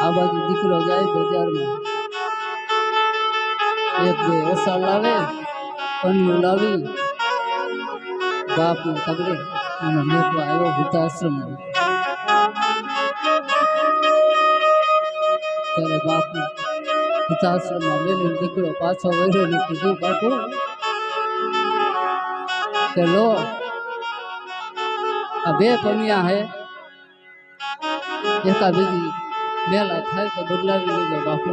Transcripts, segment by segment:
આ બાજુ દીકરો જાય બજારમાં, એક બે ઓસા લાવે, પન્યું લાવી બાપ તગડે અને મેકવા આવ્યો વૃદ્ધાશ્રમમાં. ત્યારે બાપ વૃદ્ધાશ્રમમાં મેલીને દીકરો પાછો વર્યો ને કીધું, બાપુ કે લો આ બે પન્યા હે, એકા બીજી મેલા થાય તો બદલાવી લેજો બાપુ.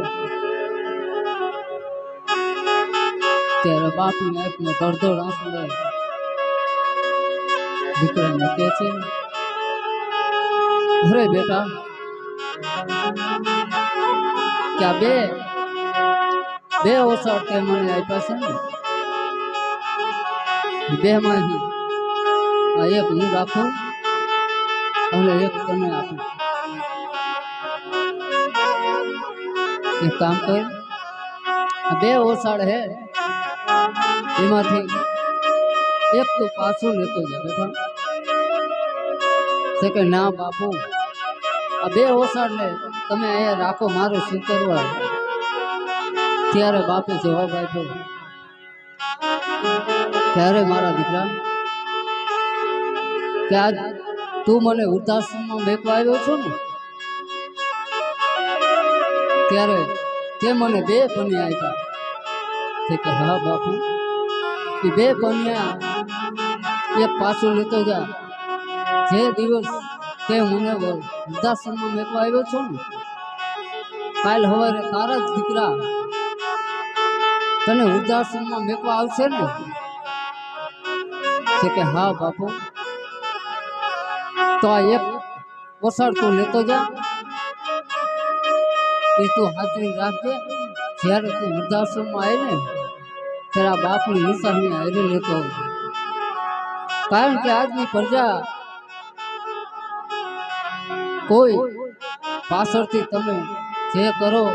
ત્યારે બાપની આંખમાં ધડધડ આંસુ આવે. દીકરાને કહે છે, અરે બેટા કે આ બે ઓસર તે મને આપ્યા છે ને, બે માંથી આ એક હું રાખું અને એક તને આપું. એક કામ કર, આ બે ઓસાડ હે એમાંથી એક તો પાછું લેતો જા બેટા. છે કે ના બાપુ, આ બે ઓસાડ ને તમે અહીંયા રાખો, મારે શું કરવા. ત્યારે બાપે જવાબ આપ્યો, ત્યારે મારા દીકરા કે આજ તું મને વૃદ્ધાશ્રમમાં મેકવા આવ્યો છો ને, ત્યારે તે મને બે પન્યા આપ્યા. તે કે હા બાપુ, એ બે પન્યા એક પાછું લેતો જા. જે દિવસ તે મને વૃદ્ધાશ્રમમાં મેકવા આવ્યો છો ને, કાલ સવારે તારા જ દીકરા તને વૃદ્ધાશ્રમમાં મેકવા આવશે ને. તે કે હા બાપુ, તો આ એક ઓસાડ તું લેતો જા, એ તું હાજરી રાખજે. જ્યારે તું વૃદ્ધાશ્રમમાં આવે ને ત્યારે આ બાપની નિશાની હારે લેતો આવજો. કારણ કે આજની પ્રજા કોઈ પાછળથી તમે જે કરો